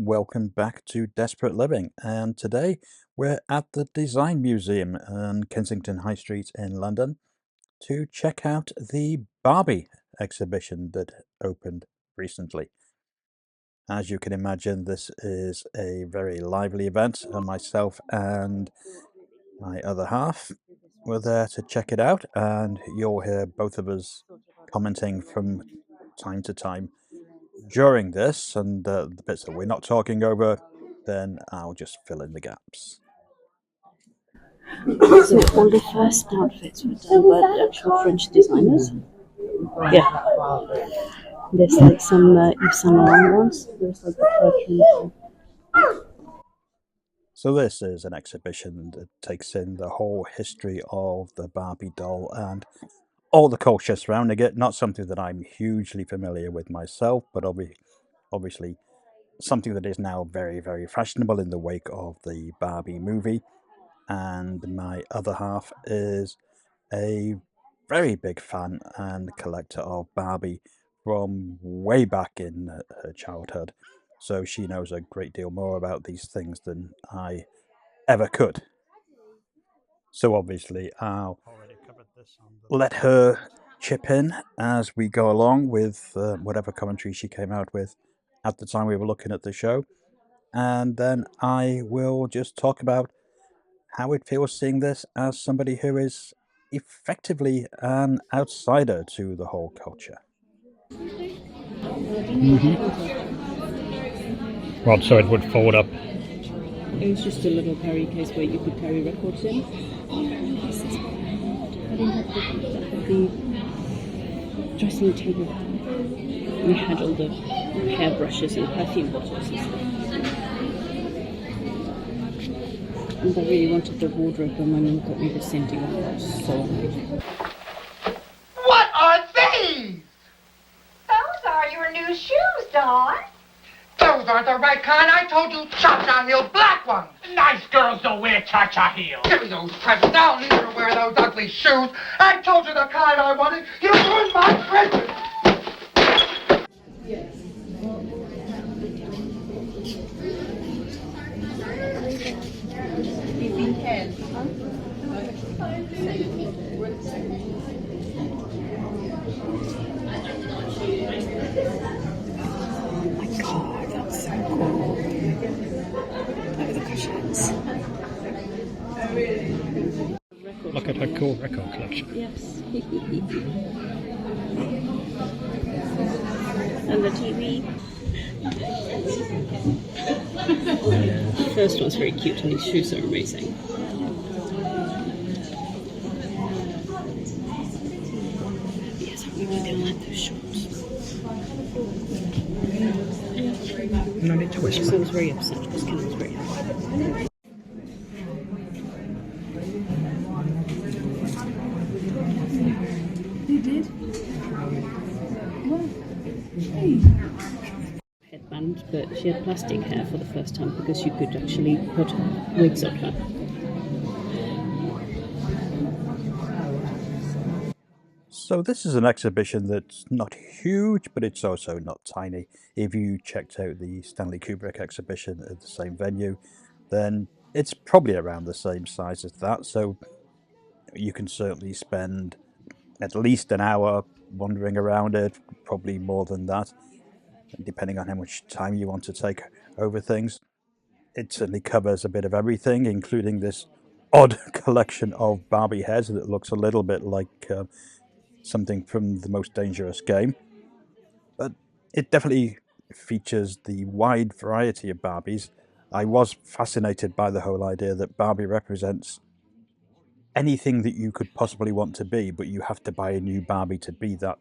welcome back to Desperate Living. And today we're at the Design Museum on Kensington High Street in London to check out the Barbie exhibition that opened recently. As you can imagine, this is a very lively event, and myself and my other half were there to check it out, and you'll hear both of us commenting from time to time during this, and the bits that we're not talking over, then I'll just fill in the gaps. So all the first outfits were done by the actual French designers. Yeah, there's like some Yves Saint Laurent ones. There's like the perfume. So this is an exhibition that takes in the whole history of the Barbie doll and all the culture surrounding it. Not something that I'm hugely familiar with myself, but obviously something that is now very, very fashionable in the wake of the Barbie movie. And my other half is a very big fan and collector of Barbie from way back in her childhood. So she knows a great deal more about these things than I ever could. So obviously, I'll let her chip in as we go along with whatever commentary she came out with at the time we were looking at the show. And then I will just talk about how it feels seeing this as somebody who is effectively an outsider to the whole culture. Well, so it would fold up. It was just a little carry case where you could carry records in. This is I didn't have the dressing table. We had all the hairbrushes and perfume bottles and stuff. And I really wanted the wardrobe, and my mum got me the scenting one. I was so annoyed. What are these? Those are your new shoes, Dawn. Those aren't the right kind. I told you cha-cha heel black ones. Nice girls don't wear cha-cha heels. Give me those presents. I'll never wear those ugly shoes. I told you the kind I wanted. You ruined my present. Oh my god, that's so cool. Look at the cushions. Look at her cool record collection. Yes. And the TV. The first one's very cute and his shoes are amazing. Yes, I really don't like those shorts. No need to So I whisper. was very upset because Ken was very happy. They did? What? Hey. Headband, but she had plastic hair for the first time because you could actually put wigs on her. So this is an exhibition that's not huge, but it's also not tiny. If you checked out the Stanley Kubrick exhibition at the same venue, then it's probably around the same size as that. So you can certainly spend at least an hour wandering around it, probably more than that, depending on how much time you want to take over things. It certainly covers a bit of everything, including this odd collection of Barbie heads that looks a little bit like something from the Most Dangerous Game. But it definitely features the wide variety of Barbies. I was fascinated by the whole idea that Barbie represents anything that you could possibly want to be, but you have to buy a new Barbie to be that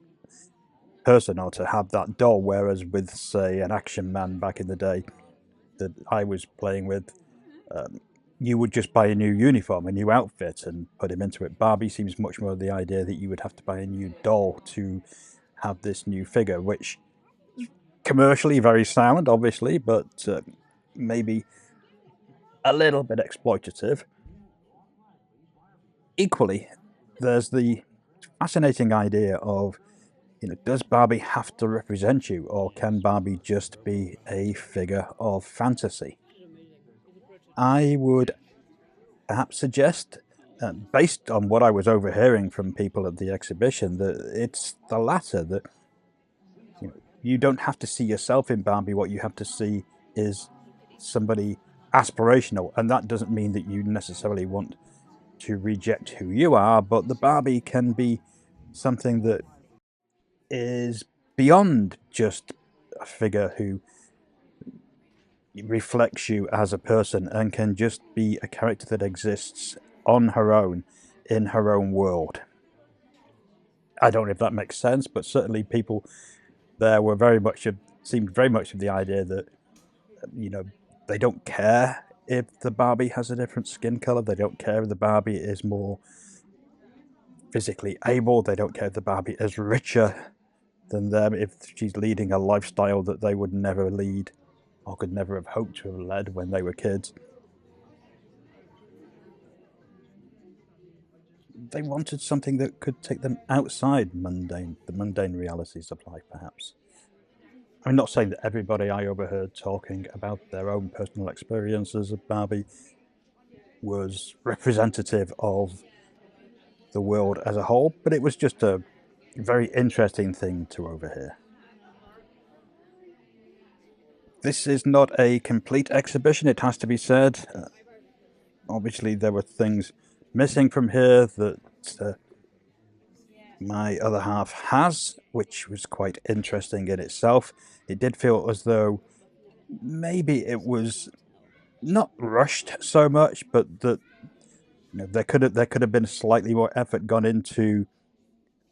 person or to have that doll. Whereas with, say, an Action Man back in the day that I was playing with, you would just buy a new uniform, a new outfit, and put him into it. Barbie seems much more the idea that you would have to buy a new doll to have this new figure, which commercially very sound, obviously, but maybe a little bit exploitative. Equally, there's the fascinating idea of does Barbie have to represent you, or can Barbie just be a figure of fantasy? I would perhaps suggest, based on what I was overhearing from people at the exhibition, that it's the latter, that you don't have to see yourself in Barbie. What you have to see is somebody aspirational, and that doesn't mean that you necessarily want to reject who you are, but the Barbie can be something that is beyond just a figure who reflects you as a person and can just be a character that exists on her own in her own world. I don't know if that makes sense, but certainly people there were seemed very much of the idea that they don't care if the Barbie has a different skin color. They don't care if the Barbie is more physically able. They don't care if the Barbie is richer than them, if she's leading a lifestyle that they would never lead or could never have hoped to have led when they were kids. They wanted something that could take them outside the mundane realities of life, perhaps. I'm not saying that everybody I overheard talking about their own personal experiences of Barbie was representative of the world as a whole, but it was just a very interesting thing to overhear. This is not a complete exhibition, it has to be said. Obviously, there were things missing from here that my other half has, which was quite interesting in itself. It did feel as though maybe it was not rushed so much, but that there could have been slightly more effort gone into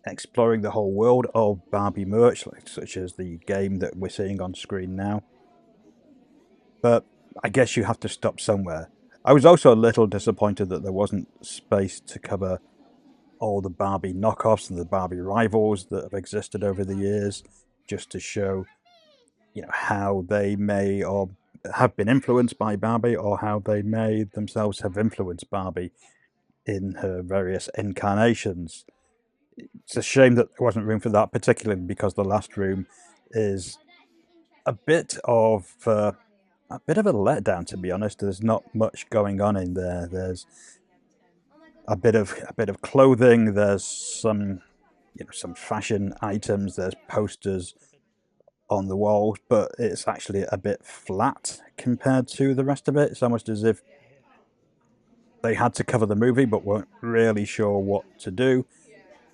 exploring the whole world of Barbie merch, such as the game that we're seeing on screen now. But I guess you have to stop somewhere. I was also a little disappointed that there wasn't space to cover all the Barbie knockoffs and the Barbie rivals that have existed over the years, just to show, how they may or have been influenced by Barbie, or how they may themselves have influenced Barbie in her various incarnations. It's a shame that there wasn't room for that, particularly because the last room is a bit of a letdown, to be honest. There's not much going on in there. There's a bit of clothing. There's some fashion items. There's posters on the walls, but it's actually a bit flat compared to the rest of it. It's almost as if they had to cover the movie but weren't really sure what to do,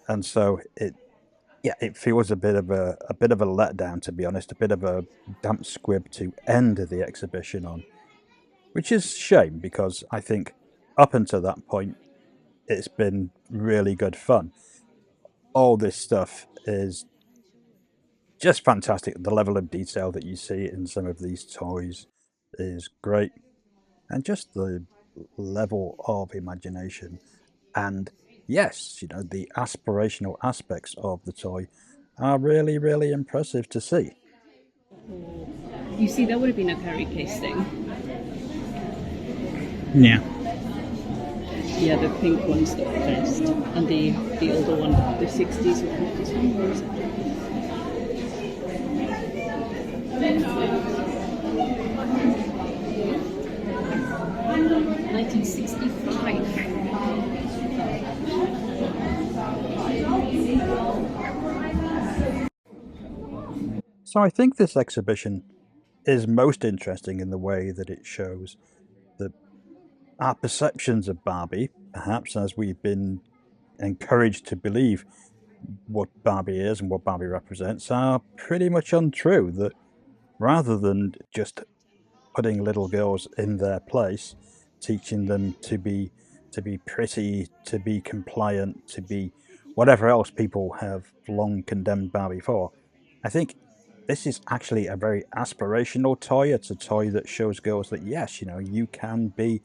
and so it feels a bit of a letdown, to be honest, a bit of a damp squib to end the exhibition on, which is a shame because I think up until that point it's been really good fun. All this stuff is just fantastic. The level of detail that you see in some of these toys is great, and just the level of imagination and, yes, the aspirational aspects of the toy are really, really impressive to see. You see, that would have been a carry case thing. Yeah. Yeah, the pink one's the best, and the older one, the 60s or 50s one, or is it? 1965. So I think this exhibition is most interesting in the way that it shows that our perceptions of Barbie, perhaps as we've been encouraged to believe what Barbie is and what Barbie represents, are pretty much untrue. That rather than just putting little girls in their place, teaching them to be pretty, to be compliant, to be whatever else people have long condemned Barbie for, I think this is actually a very aspirational toy. It's a toy that shows girls that, yes, you can be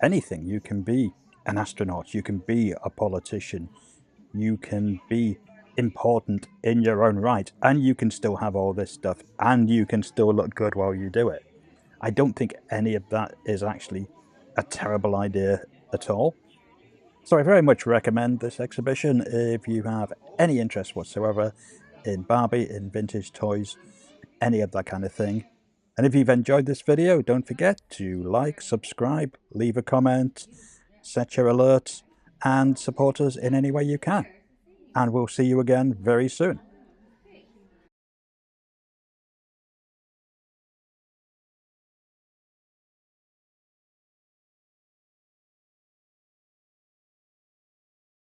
anything. You can be an astronaut. You can be a politician. You can be important in your own right, and you can still have all this stuff, and you can still look good while you do it. I don't think any of that is actually a terrible idea at all. So I very much recommend this exhibition if you have any interest whatsoever in Barbie, in vintage toys, any of that kind of thing. And if you've enjoyed this video, don't forget to like, subscribe, leave a comment, set your alerts, and support us in any way you can. And we'll see you again very soon.